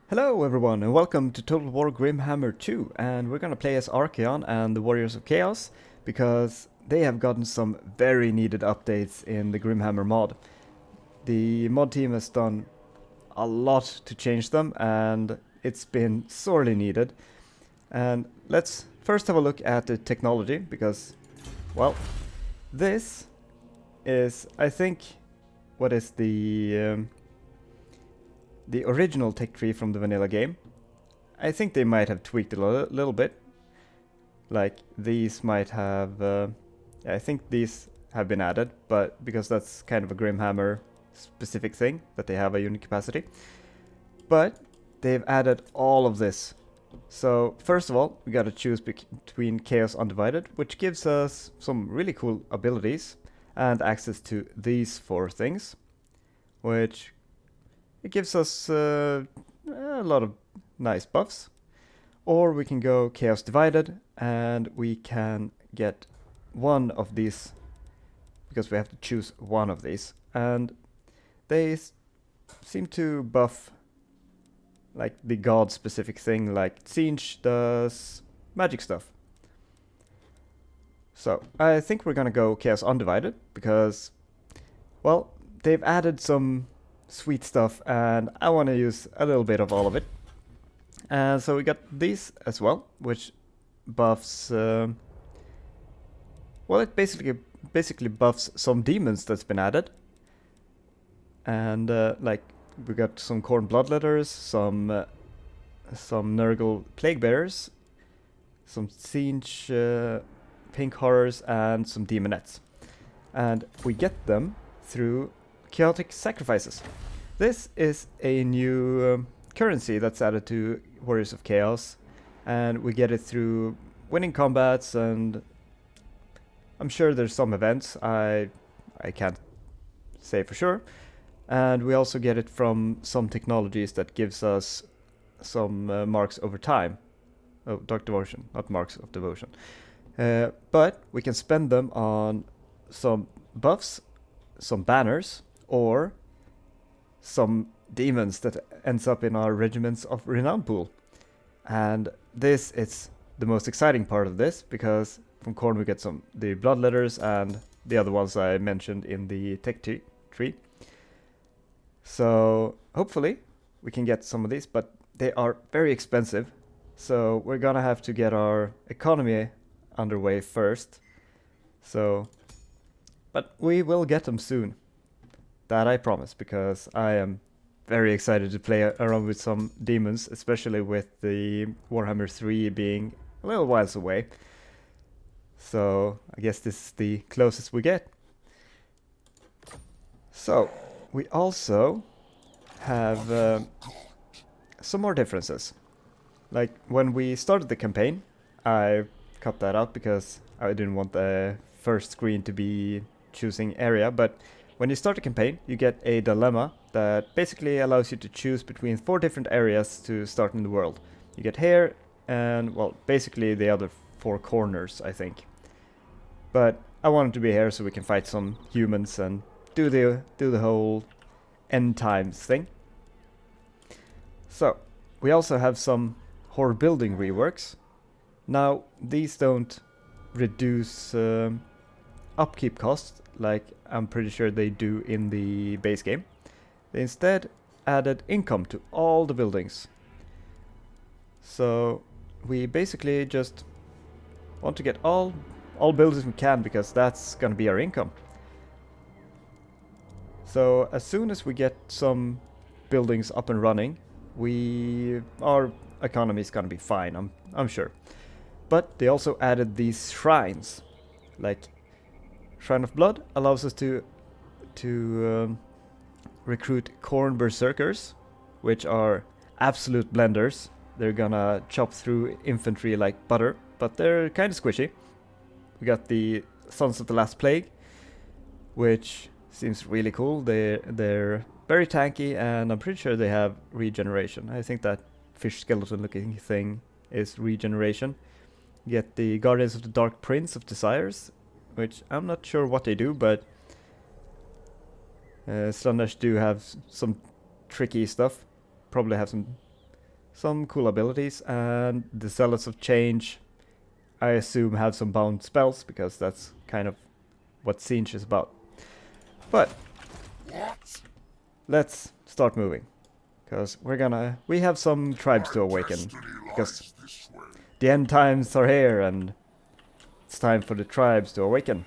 Hello everyone and welcome to Total War Grimhammer 2, and we're gonna play as Archaon and the Warriors of Chaos because they have gotten some very needed updates in the Grimhammer mod. The mod team has done a lot to change them and it's been sorely needed. And let's first have a look at the technology because, well, this is, I think, what is the original tech tree from the vanilla game. I think they might have tweaked it a little bit. Like these might have, I think these have been added, but because that's kind of a Grimhammer specific thing that they have a unit capacity. But they've added all of this. So first of all, we gotta choose between Chaos Undivided, which gives us some really cool abilities and access to these four things, which it gives us a lot of nice buffs. Or we can go Chaos Divided and we can get one of these because we have to choose one of these. And they seem to buff like the god specific thing, like Siege does magic stuff. So I think we're gonna go Chaos Undivided because, well, they've added some sweet stuff and I want to use a little bit of all of it. And so we got these as well, which buffs, well, it basically buffs some demons that's been added. And like we got some Khorne Bloodletters, some Nurgle Plague Bearers, some Siege Pink Horrors, and some Demonettes. And we get them through Chaotic Sacrifices. This is a new currency that's added to Warriors of Chaos, and we get it through winning combats, and I'm sure there's some events, I can't say for sure. And we also get it from some technologies that gives us some marks over time. Oh, Dark Devotion, not marks of devotion. But we can spend them on some buffs, some banners, or some demons that ends up in our Regiments of Renown pool. And this is the most exciting part of this, because from Khorne we get the Bloodletters and the other ones I mentioned in the tech tree. So hopefully we can get some of these, but they are very expensive. So we're gonna have to get our economy underway first. So, but we will get them soon. That I promise, because I am very excited to play around with some demons, especially with the Warhammer 3 being a little whiles away. So I guess this is the closest we get. So we also have some more differences. Like when we started the campaign, I cut that out because I didn't want the first screen to be choosing area, but when you start a campaign, you get a dilemma that basically allows you to choose between 4 different areas to start in the world. You get here and, well, basically the other 4 corners, I think. But I wanted to be here so we can fight some humans and do the whole end times thing. So, we also have some horde building reworks. Now, these don't reduce upkeep costs like I'm pretty sure they do in the base game. They instead added income to all the buildings. So we basically just want to get all buildings we can because that's gonna be our income. So as soon as we get some buildings up and running, our economy is gonna be fine, I'm sure. But they also added these shrines, like Shrine of Blood allows us to recruit Khorne Berserkers, which are absolute blenders. They're gonna chop through infantry like butter, but they're kind of squishy. We got the Sons of the Last Plague, which seems really cool. They're very tanky, and I'm pretty sure they have regeneration. I think that fish skeleton looking thing is regeneration. You get the Guardians of the Dark Prince of Desires, which I'm not sure what they do, but Slaanesh do have some tricky stuff. Probably have some some cool abilities, and the Zealots of Change, I assume, have some bound spells, because that's kind of what Siege is about. But let's start moving, because we have some tribes to awaken, because the end times are here, and it's time for the tribes to awaken.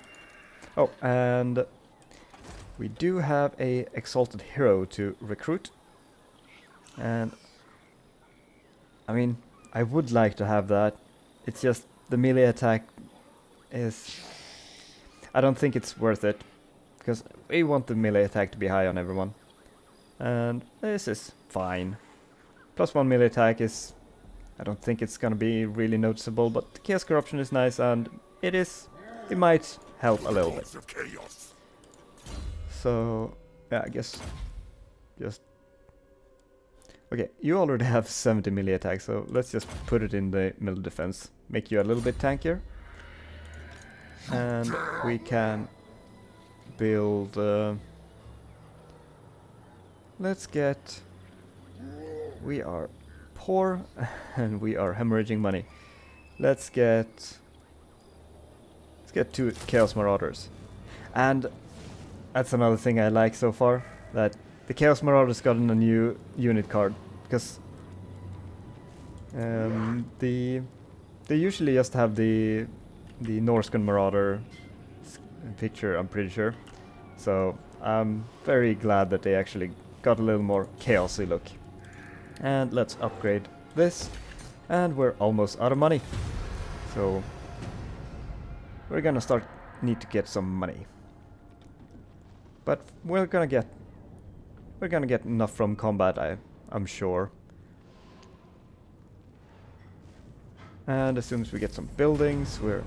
Oh, and we do have a exalted hero to recruit, and I mean, I would like to have that. It's just the melee attack is... I don't think it's worth it, because we want the melee attack to be high on everyone. And this is fine. +1 melee attack is... I don't think it's gonna be really noticeable, but Chaos Corruption is nice, and it might help a little bit. So, yeah, I guess just... Okay, you already have 70 melee attack, so let's just put it in the middle defense. Make you a little bit tankier. And we can build... let's get... We are poor and we are hemorrhaging money. Let's get 2 Chaos Marauders. And that's another thing I like so far, that the Chaos Marauders gotten a new unit card, because they usually just have the Norscan Marauder picture, I'm pretty sure. So I'm very glad that they actually got a little more chaosy look. And let's upgrade this, and we're almost out of money. So we're gonna need to get some money. But we're gonna get enough from combat, I'm sure. And as soon as we get some buildings, we're...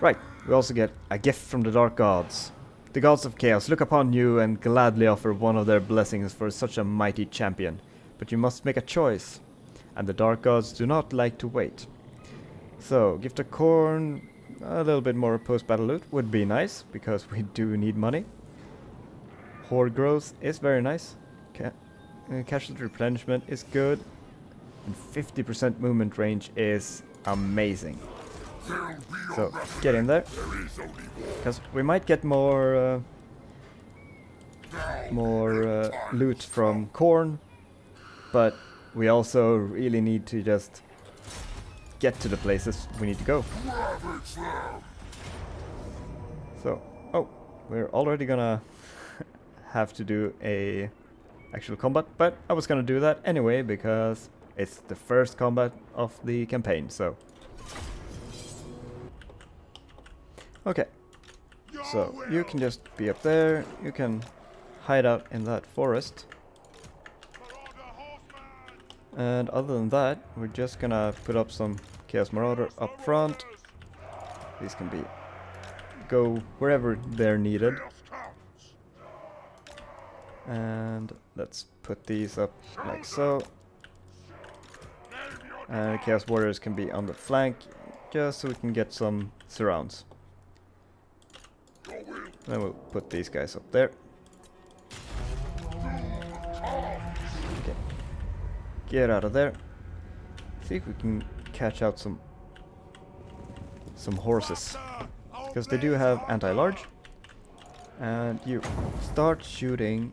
Right, we also get a gift from the Dark Gods. The Gods of Chaos look upon you and gladly offer one of their blessings for such a mighty champion. But you must make a choice, and the Dark Gods do not like to wait. So, gift of corn, a little bit more post-battle loot would be nice, because we do need money. Horde growth is very nice. Casualty replenishment is good. And 50% movement range is amazing. So, get in there. Because we might get more loot from corn, but we also really need to just get to the places we need to go. So, oh, we're already gonna have to do a actual combat, but I was gonna do that anyway because it's the first combat of the campaign, so. Okay, so you can just be up there, you can hide out in that forest. And other than that, we're just gonna put up some Chaos Marauder up front. These can go wherever they're needed. And let's put these up like so. And Chaos Warriors can be on the flank, just so we can get some surrounds. Then we'll put these guys up there. Okay. Get out of there. See if we can catch out some horses. Because they do have anti-large. And you start shooting...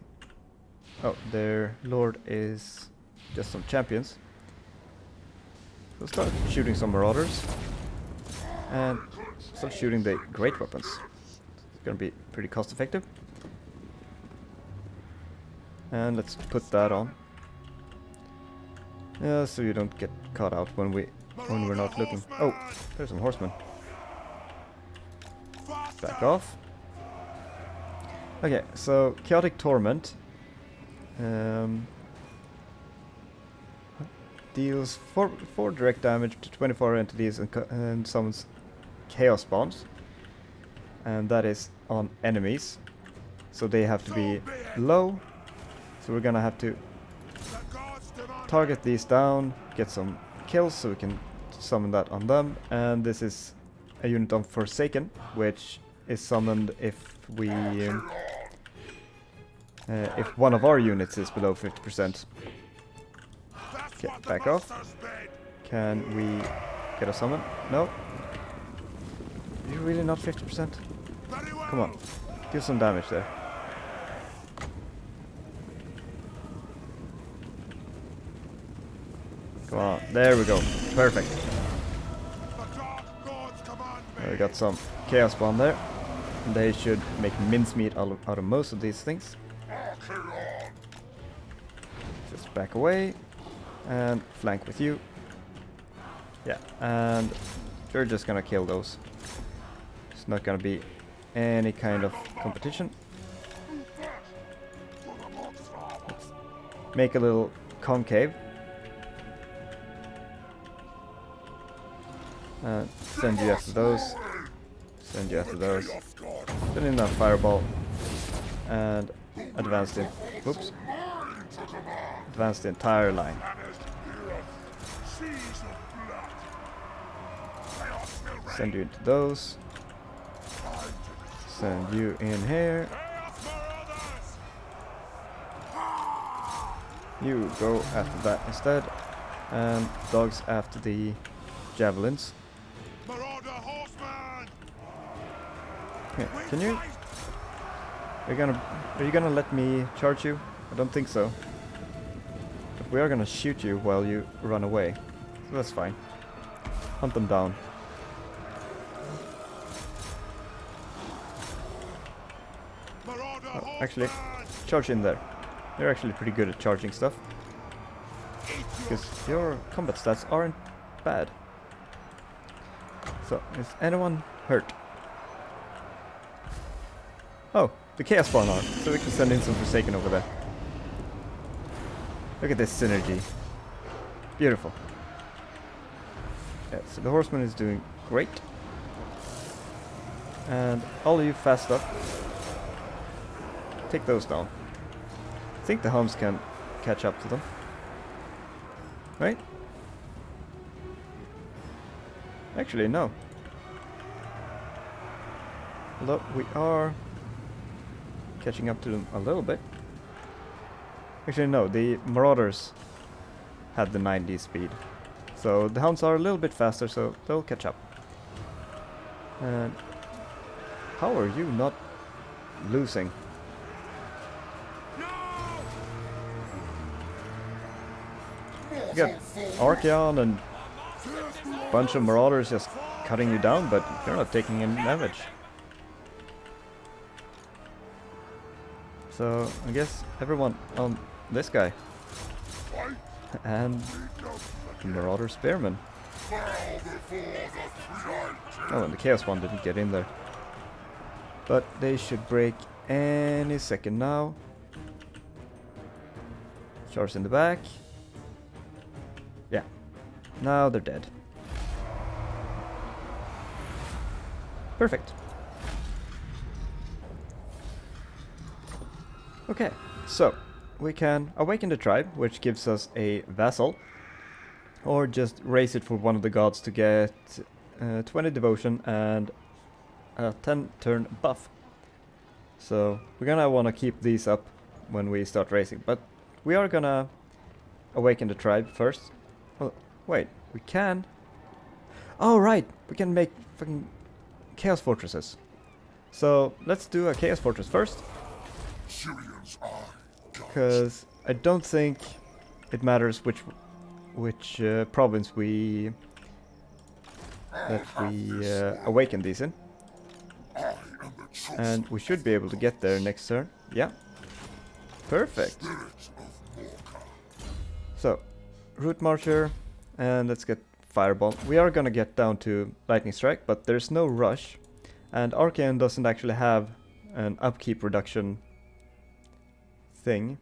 Oh, their lord is just some champions. So start shooting some marauders. And start shooting the great weapons. It's gonna be pretty cost effective. And let's put that on. Yeah, so you don't get caught out when we're not looking. Oh, there's some horsemen. Back off. Okay, so Chaotic Torment deals 4 direct damage to 24 entities and summons chaos bombs, and that is on enemies, so they have to be low. So we're gonna have to target these down, get some kills so we can summon that on them. And this is a unit on Forsaken, which is summoned if we if one of our units is below 50%. Get back off. Can we get a summon? No. You're really not 50%? Come on. Do some damage there. Come on. There we go. Perfect. We got some Chaos Bomb there. They should make mincemeat out of most of these things. Just back away. And flank with you. Yeah, and you're just gonna kill those. It's not gonna be any kind of competition. Let's make a little concave. And send you after those. Send you after those. Send in that fireball. And advance the... Whoops. Advance the entire line. Send you into those. Send you in here. You go after that instead. And dogs after the javelins. Okay, can you? Are you gonna let me charge you? I don't think so. But we are gonna shoot you while you run away. So that's fine. Hunt them down. Oh, actually, charge in there. You're actually pretty good at charging stuff. Because your combat stats aren't bad. So, is anyone hurt? Oh, the Chaos Spawn are. So we can send in some Forsaken over there. Look at this synergy. Beautiful. Yeah, so the Horseman is doing great. And all of you fast up. Take those down. I think the Homs can catch up to them. Right? Actually, no. Although we are catching up to them a little bit. Actually, no, the Marauders had the 90 speed. So the Hounds are a little bit faster, so they'll catch up. And how are you not losing? You got Archaon and a bunch of Marauders just cutting you down, but you're not taking any damage. So I guess everyone on this guy. And Marauder Spearman. Oh, and the Chaos one didn't get in there. But they should break any second now. Charge in the back. Yeah. Now they're dead. Perfect. Okay, so we can awaken the tribe, which gives us a vassal, or just raise it for one of the gods to get 20 devotion and a 10 turn buff. So we're gonna want to keep these up when we start racing, but we are gonna awaken the tribe first. Well, wait, we can. Oh right, we can make fucking chaos fortresses. So let's do a chaos fortress first. Because I don't think it matters which province we awaken these in, and we should be able to get there next turn. Yeah, perfect. So root marcher, and let's get fireball. We are gonna get down to lightning strike, but there's no rush, and Archaon doesn't actually have an upkeep reduction thing,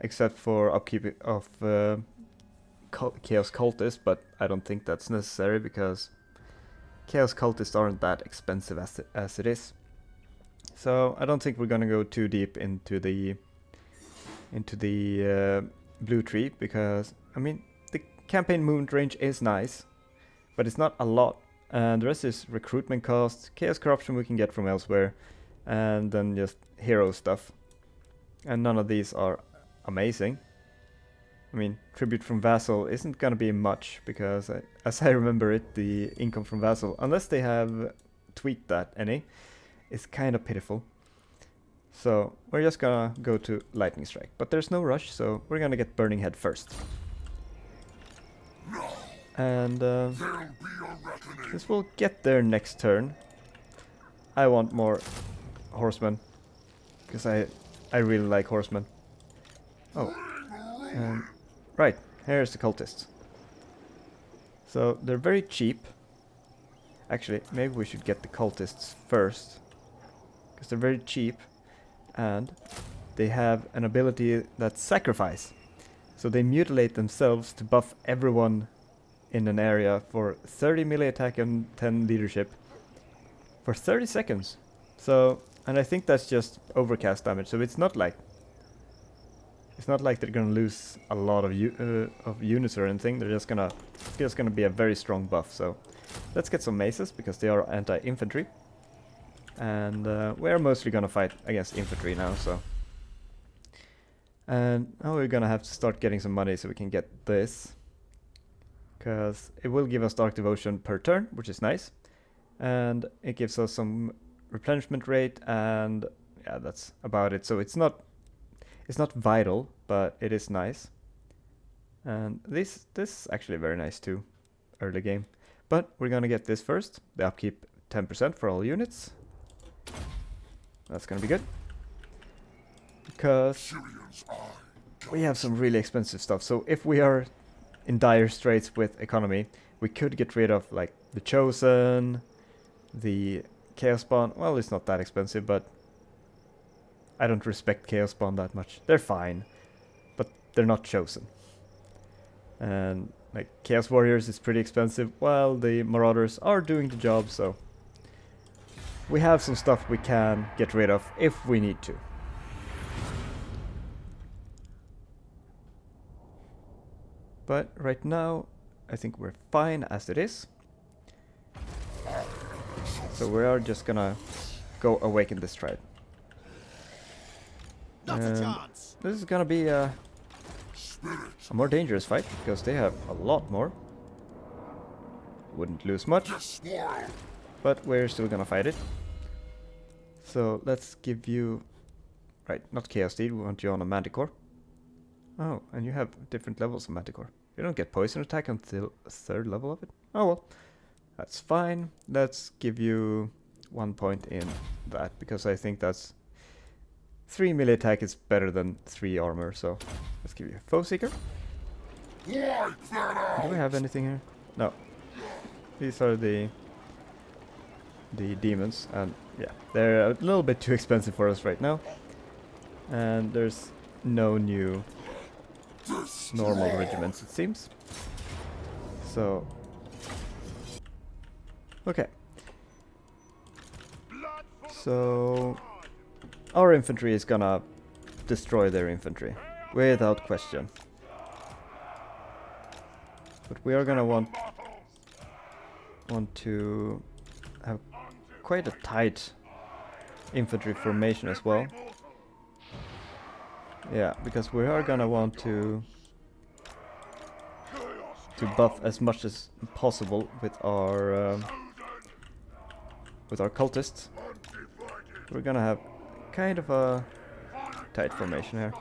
except for upkeep of Chaos Cultist, but I don't think that's necessary because Chaos Cultists aren't that expensive as it is. So I don't think we're gonna go too deep into the blue tree, because I mean the campaign movement range is nice, but it's not a lot, and the rest is recruitment cost, Chaos Corruption we can get from elsewhere, and then just hero stuff, and none of these are amazing. I mean, tribute from vassal isn't gonna be much, because as I remember it, the income from vassal, unless they have tweaked that any, is kind of pitiful. So we're just gonna go to lightning strike, but there's no rush, so we're gonna get burning head first. And this will get there next turn. I want more horsemen, because I really like horsemen. Oh, right, here's the cultists. So they're very cheap. Actually, maybe we should get the cultists first, because they're very cheap, and they have an ability that's sacrifice. So they mutilate themselves to buff everyone in an area for 30 melee attack and 10 leadership for 30 seconds. So, and I think that's just overcast damage, so it's not like they're gonna lose a lot of units or anything. They're just gonna be a very strong buff. So let's get some maces, because they are anti-infantry, and we're mostly gonna fight against infantry now. So, and now we're gonna have to start getting some money so we can get this, because it will give us Dark Devotion per turn, which is nice, and it gives us some replenishment rate, and yeah, that's about it. So it's not vital, but it is nice. And this is actually very nice too, early game. But we're gonna get this first. The upkeep 10% for all units. That's gonna be good, because we have some really expensive stuff. So if we are in dire straits with economy, we could get rid of like the Chosen, the Chaos Spawn. Well, it's not that expensive, but I don't respect Chaos Spawn that much. They're fine, but they're not Chosen. And like Chaos Warriors is pretty expensive, while the Marauders are doing the job, so we have some stuff we can get rid of if we need to. But right now, I think we're fine as it is. So we are just gonna go awaken this tribe. This is gonna be a more dangerous fight, because they have a lot more. Wouldn't lose much, but we're still gonna fight it. So let's give you... Right, not Chaos Steed, we want you on a Manticore. Oh, and you have different levels of Manticore. You don't get poison attack until a 3rd level of it. Oh well, that's fine. Let's give you 1 point in that, because I think that's 3 melee attack is better than 3 armor. So let's give you Foe Seeker. Do we have anything here? No. These are the demons, and yeah, they're a little bit too expensive for us right now. And there's no new normal regiments, it seems. So okay. So our infantry is gonna destroy their infantry without question. But we are gonna want to have quite a tight infantry formation as well. Yeah, because we are gonna want to buff as much as possible with our cultists. We're gonna have kind of a tight formation here.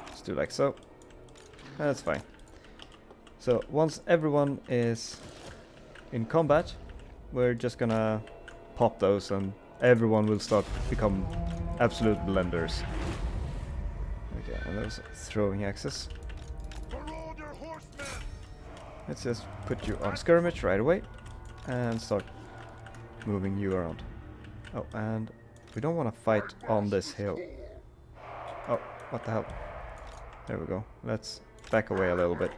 Let's do like so. That's fine. So once everyone is in combat, we're just gonna pop those, and everyone will start become absolute blenders. Okay, and those throwing axes. Let's just put you on skirmish right away and start moving you around. Oh, and we don't want to fight on this hill. Oh, what the hell? There we go. Let's back away a little bit,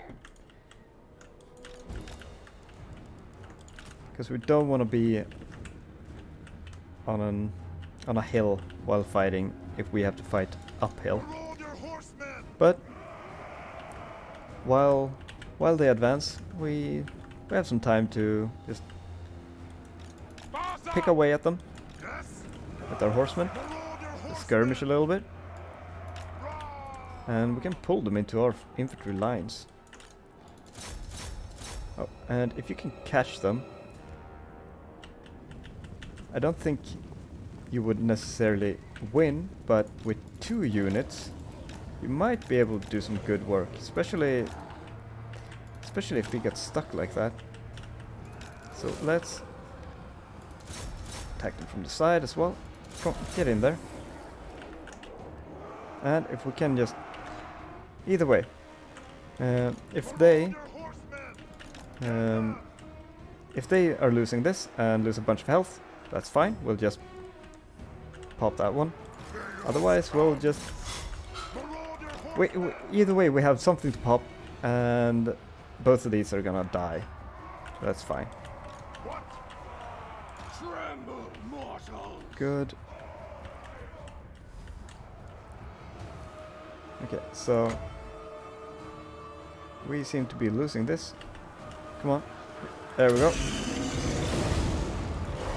because we don't want to be on a hill while fighting if we have to fight uphill. But while they advance, we have some time to just pick away at them with our horsemen, skirmish a little bit. And we can pull them into our infantry lines. Oh, and if you can catch them, I don't think you would necessarily win, but with 2 units, you might be able to do some good work, especially if we get stuck like that. So let's attack them from the side as well. Come on, get in there. And if we can just... Either way, if they are losing this and lose a bunch of health, that's fine. We'll just pop that one. Otherwise, we'll just... Either way, we have something to pop, and both of these are gonna die. That's fine. Good. Okay, so we seem to be losing this. Come on. There we go.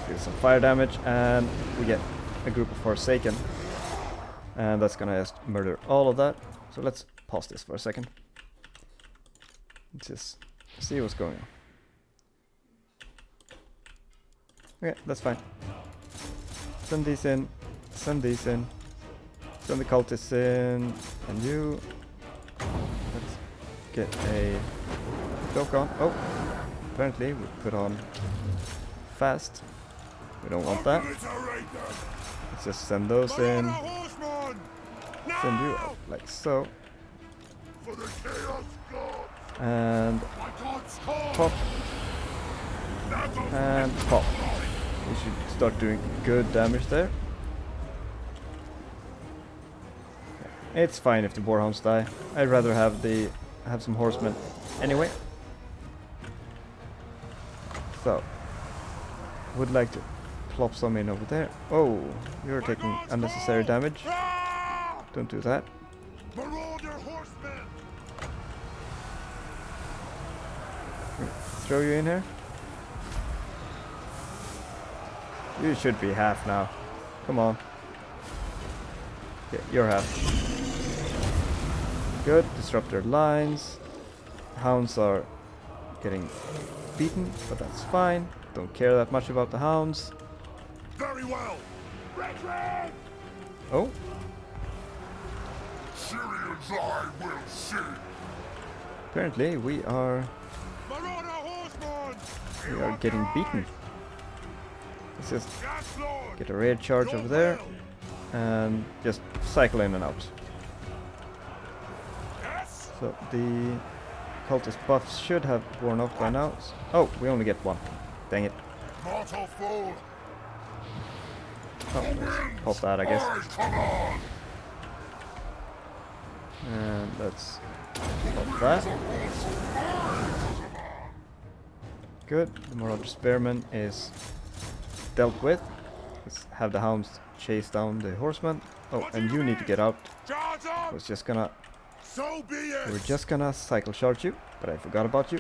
Do some fire damage, and we get a group of Forsaken. And that's gonna just murder all of that. So let's pause this for a second. Let's just see what's going on. Okay, that's fine. Send these in. Send these in. Send the cultists in. And you. Let's get a cloak on. Oh, apparently we put on fast. We don't want that. Let's just send those in. Send you out like so. And pop. And pop. We should start doing good damage there. It's fine if the warhounds die. I'd rather have some horsemen anyway. So would like to plop some in over there. Oh, you're taking unnecessary damage. Don't do that. Throw you in here. You should be half now. Come on. Yeah, you're half. Good. Disrupt their lines. Hounds are getting beaten, but that's fine. Don't care that much about the hounds. Very well. Oh. Syrians I will see. Apparently we are getting beaten. Let's just get a raid charge over there and just cycle in and out. So the cultist buffs should have worn off by now. Oh, we only get one. Dang it. Mortal fool. Oh, let's pop that, I guess. And let's pop that. Good. The Marauder Spearman is dealt with. Let's have the hounds chase down the horsemen. Oh, and you need to get out. I was just gonna... We were just gonna cycle charge you, but I forgot about you.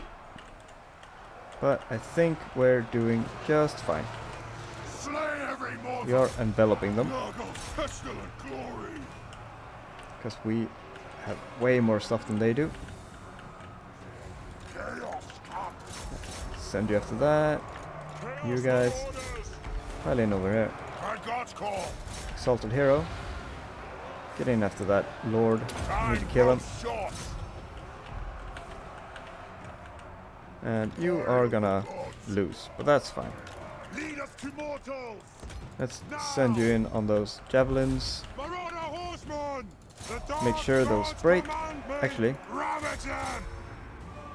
But I think we're doing just fine. We are enveloping them. Because we have way more stuff than they do. Send you after that. You guys. Pile in over here. Exalted Hero. Get in after that Lord. You need to kill him. And you are gonna lose, but that's fine. Let's send you in on those javelins. Make sure those break. Actually,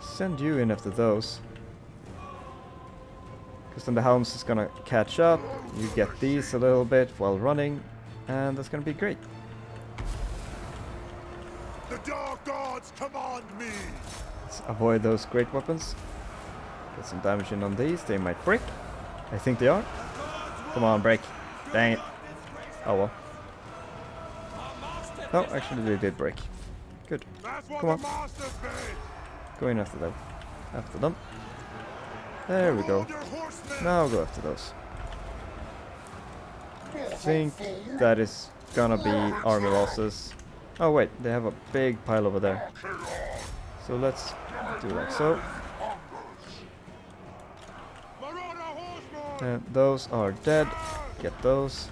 send you in after those. Because then the hounds is gonna catch up. You get these a little bit while running, and that's gonna be great. The dark gods command me. Let's avoid those great weapons. Get some damage in on these. They might break. I think they are. Come on, break. Dang it. Oh well. No, actually they did break. Good. Come on. Go in after them. After them. There we go. Now go after those. I think that is gonna be army losses. Oh wait, they have a big pile over there. So let's do like so. And those are dead. Get those.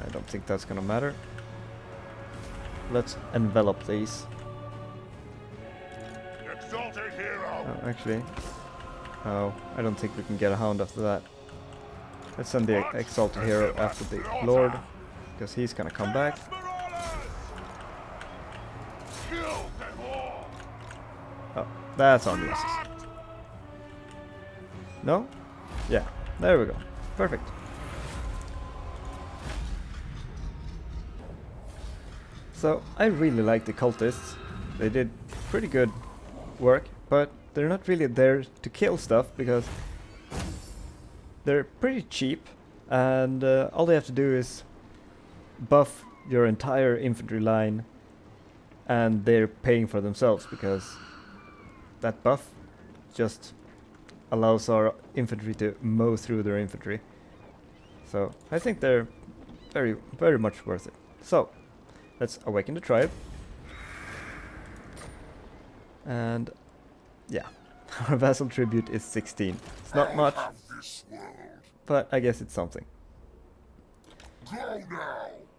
I don't think that's gonna matter. Let's envelop these. Exalted hero. Oh, actually. Oh, I don't think we can get a hound after that. Let's send the exalted hero after the lord, because he's gonna come back. Kill them all. Oh, that's on the assist. No? Yeah, there we go. Perfect. So, I really like the cultists. They did pretty good work, but they're not really there to kill stuff because they're pretty cheap, and all they have to do is buff your entire infantry line, and they're paying for themselves because that buff just allows our infantry to mow through their infantry. So I think they're very, very much worth it. So let's awaken the tribe. And yeah, our vassal tribute is 16. It's not much, but I guess it's something.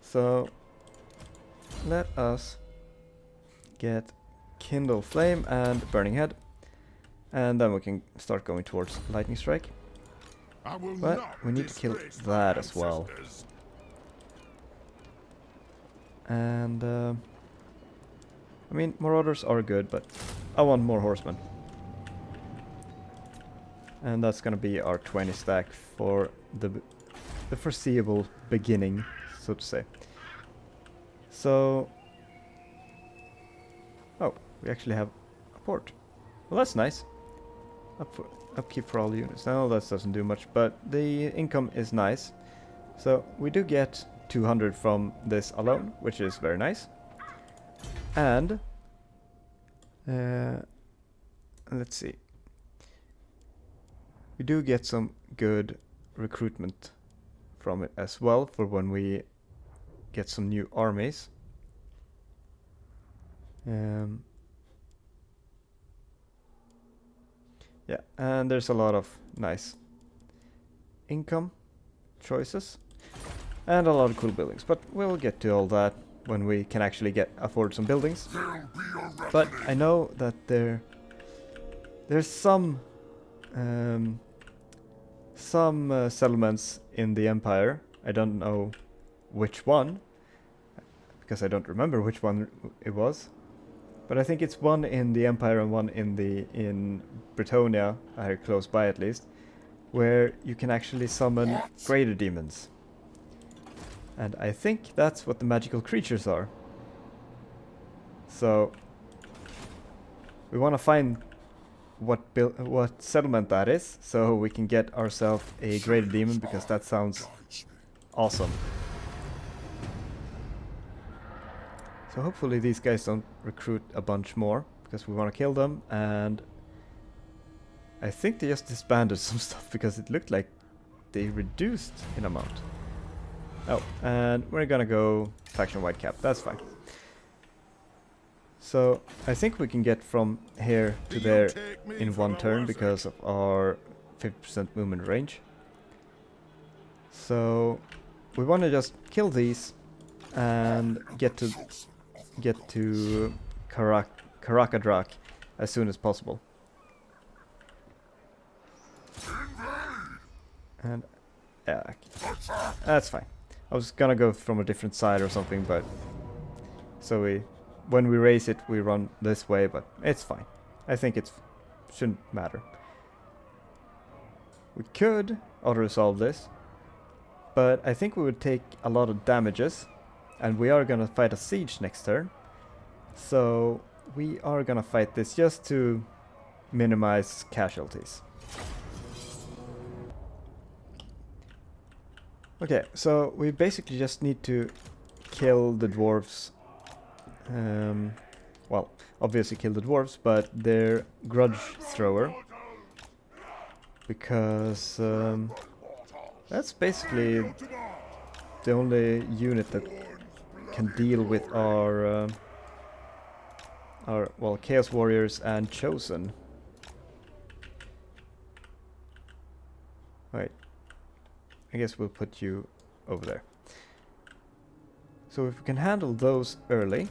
So let us get Kindle Flame and Burning Head, and then we can start going towards Lightning Strike. But we need to kill that as well. And I mean, Marauders are good, but I want more Horsemen. And that's gonna be our 20 stack for the foreseeable beginning, so to say. So, oh, we actually have a port. Well, that's nice. Upkeep for all units. No, that doesn't do much, but the income is nice. So we do get 200 from this alone, which is very nice. And let's see. We do get some good recruitment from it as well for when we get some new armies. Yeah, and there's a lot of nice income choices and a lot of cool buildings, but we'll get to all that when we can actually afford some buildings. But I know that there's some settlements in the Empire. I don't know which one, because I don't remember which one it was. But I think it's one in the Empire and one in Brettonia, close by at least, where you can actually summon greater demons. And I think that's what the magical creatures are. So we want to find what settlement that is, so we can get ourselves a greater demon, because that sounds awesome. So hopefully these guys don't recruit a bunch more, because we want to kill them, and I think they just disbanded some stuff because it looked like they reduced in amount. Oh, and we're gonna go faction Whitecap, that's fine. So I think we can get from here to there in one turn because of our 50% movement range. So we want to just kill these and get to Karakadrak as soon as possible. And yeah, that's fine. I was gonna go from a different side or something, but so when we raise it, we run this way, but it's fine. I think it shouldn't matter. We could auto-resolve this, but I think we would take a lot of damages, and we are gonna fight a siege next turn. So we are gonna fight this just to minimize casualties. Okay, so we basically just need to kill the dwarves. Well, obviously kill the dwarves, but their grudge thrower, because that's basically the only unit that can deal with our well, Chaos Warriors and Chosen. Right. I guess we'll put you over there. So if we can handle those early,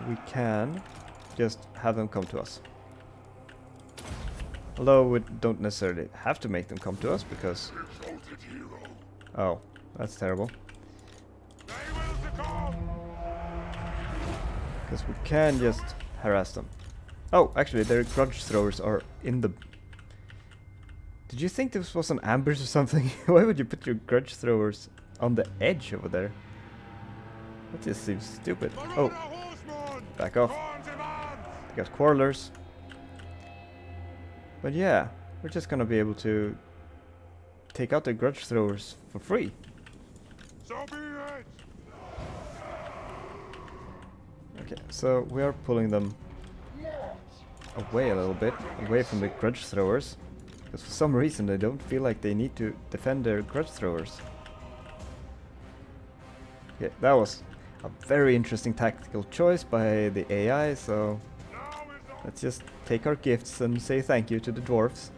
we can just have them come to us. Although we don't necessarily have to make them come to us because... Oh, that's terrible. Because we can just harass them. Oh, actually their grudge throwers are in the... Did you think this was an ambush or something? Why would you put your grudge throwers on the edge over there? That just seems stupid. Oh, back off. They got quarrelers. But yeah, we're just gonna be able to take out the grudge throwers for free. So be it. Okay, so we are pulling them away a little bit, away from the grudge throwers. Because for some reason they don't feel like they need to defend their grudge throwers. Yeah, that was a very interesting tactical choice by the AI, so let's just take our gifts and say thank you to the dwarves.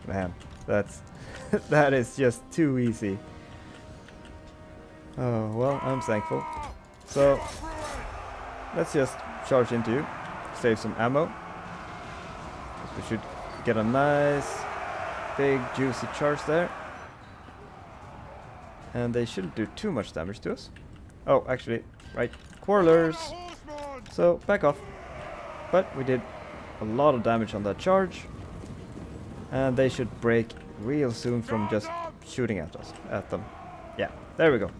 Man, that's that is just too easy. Oh, well, I'm thankful. So, let's just charge into you, save some ammo. We should get a nice, big, juicy charge there. And they shouldn't do too much damage to us. Oh, actually, right, quarrelers. So, back off. But we did a lot of damage on that charge. And they should break real soon from just shooting at us, at them. Yeah, there we go.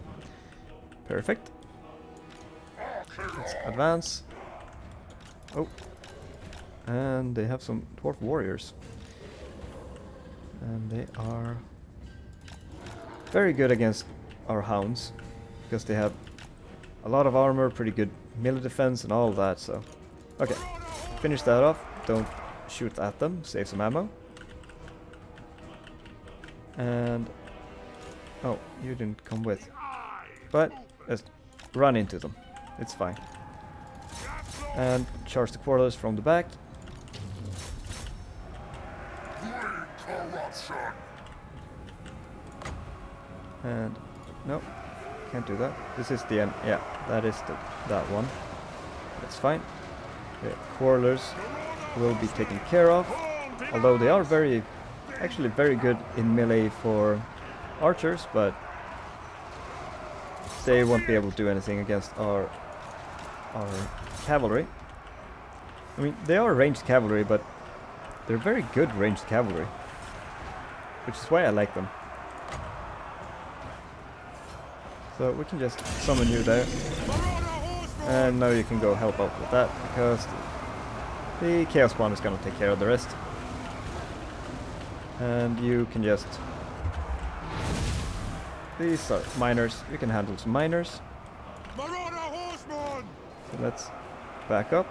Perfect. Let's advance. Oh. And they have some dwarf warriors. And they are very good against our hounds. Because they have a lot of armor, pretty good melee defense and all that, so... Okay, finish that off. Don't shoot at them, save some ammo. And... Oh, you didn't come with. But, let's run into them. It's fine. And charge the quarrelers from the back. And no, can't do that. This is the end. Yeah, that is that one. That's fine. The quarrelers will be taken care of. Although they are actually very good in melee for archers, but they won't be able to do anything against our cavalry. I mean, they are ranged cavalry, but they're very good ranged cavalry, which is why I like them. So we can just summon you there, and now you can go help out with that, because the Chaos Spawn is going to take care of the rest. And you can just... These are miners, you can handle some miners. So let's back up.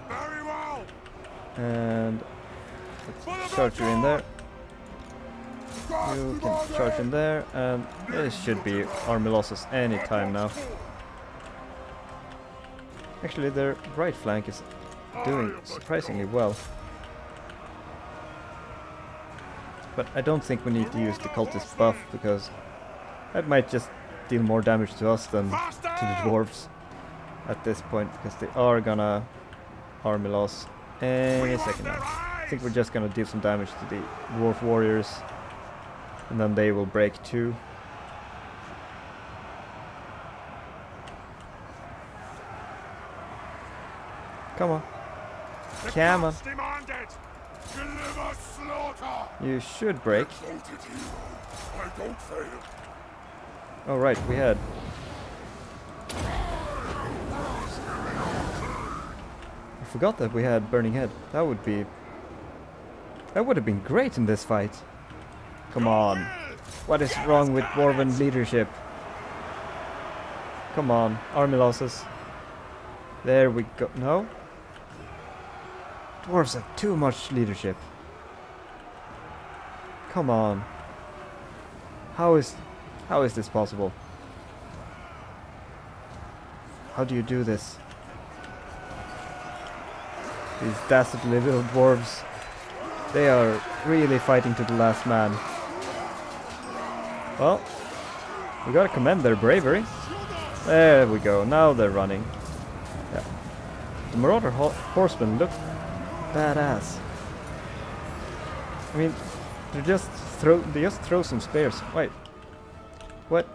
Very well. And let's charge you in there. You can charge in there, and this should be army losses any time now. Actually, their right flank is doing surprisingly well. But I don't think we need to use the cultist buff, because that might just deal more damage to us than to the dwarves at this point, because they are gonna army loss any second now. I think we're just gonna deal some damage to the dwarf warriors, and then they will break too. Come on. Come on. You should break. Oh right, we had... I forgot that we had Burning Head. That would have been great in this fight. Come on. What is wrong with Dwarven leadership? Come on, army losses. There we go. No? Dwarves have too much leadership. Come on. How is this possible? How do you do this? These dastardly little dwarves. They are really fighting to the last man. Well, we gotta commend their bravery. There we go, now they're running. Yeah. The Marauder horsemen look badass. I mean, they just throw some spears. Wait. What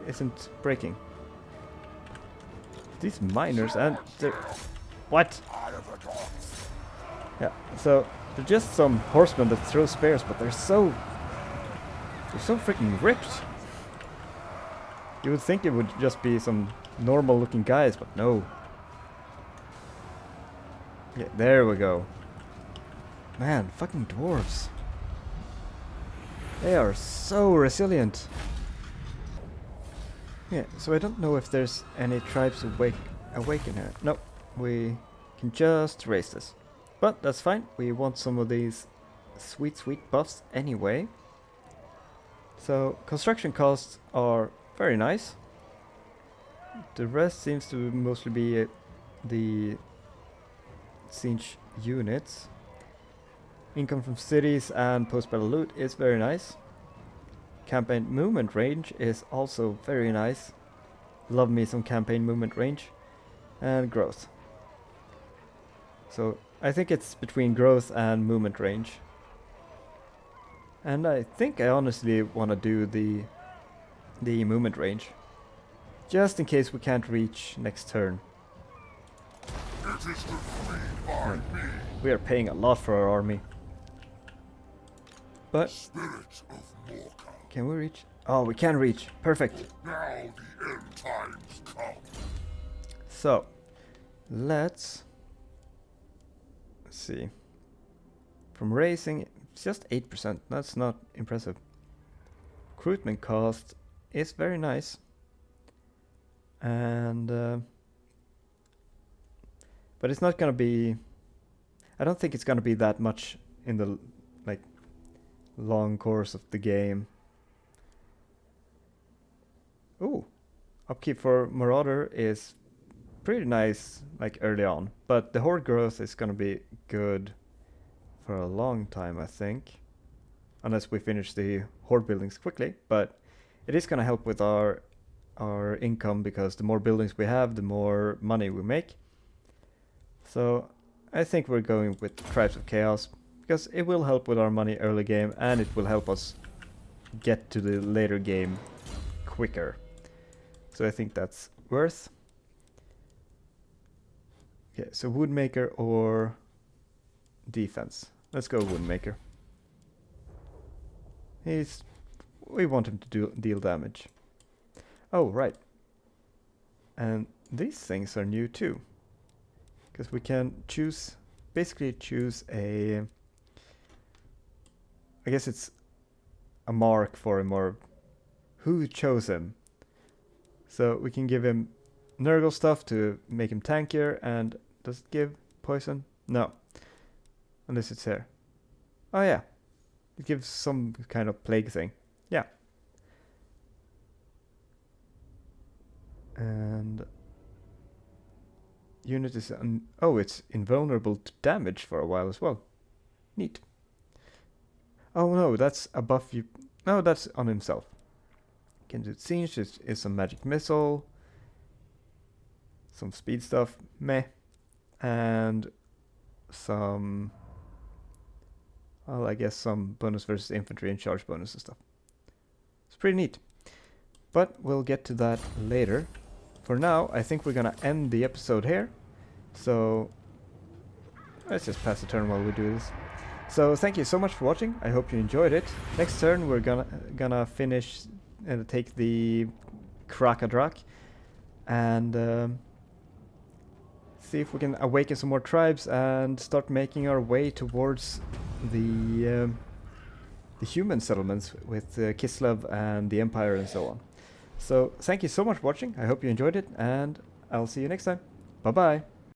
isn't breaking? These miners and they're... What? Yeah, so they're just some horsemen that throw spears, but they're so freaking ripped. You would think it would just be some normal looking guys, but no. Yeah, there we go. Man, fucking dwarves. They are so resilient. Yeah, so I don't know if there's any tribes awaken here. Nope, we can just raise this. But that's fine, we want some of these sweet buffs anyway. So, construction costs are very nice. The rest seems to mostly be the siege units. Income from cities and post-battle loot is very nice. Campaign movement range is also very nice. Love me some campaign movement range. And growth. So I think it's between growth and movement range. And I think I honestly want to do the movement range. Just in case we can't reach next turn. We are paying a lot for our army. But can we reach? Oh, we can reach. Perfect. Now the end times come. So let's see. From racing, it's just 8%. That's not impressive. Recruitment cost is very nice. And but it's not gonna be, I don't think it's gonna be that much in the like long course of the game. Ooh, upkeep for Marauder is pretty nice like early on, but the horde growth is gonna be good for a long time, I think, unless we finish the horde buildings quickly. But it is gonna help with our income, because the more buildings we have, the more money we make. So I think we're going with Tribes of Chaos, because it will help with our money early game, and it will help us get to the later game quicker. So I think that's worth. Okay, so Woodmaker or defense. Let's go Woodmaker. We want him to deal damage. Oh, right. And these things are new too. Because we can basically choose a... I guess it's a mark for him, or who chose him. So we can give him Nurgle stuff to make him tankier, and does it give poison? No. Unless it's here. Oh yeah. It gives some kind of plague thing. Yeah. And unit is it's invulnerable to damage for a while as well. Neat. Oh no, that's a buff you... No, that's on himself. Can do siege, is some magic missile. Some speed stuff, meh. And some... Well, I guess some bonus versus infantry and charge bonus and stuff. It's pretty neat. But we'll get to that later. For now, I think we're gonna end the episode here. So let's just pass the turn while we do this. So thank you so much for watching. I hope you enjoyed it. Next turn we're gonna finish and take the Krakadrak and see if we can awaken some more tribes and start making our way towards the human settlements with Kislev and the Empire and so on. So thank you so much for watching. I hope you enjoyed it, and I'll see you next time. Bye bye.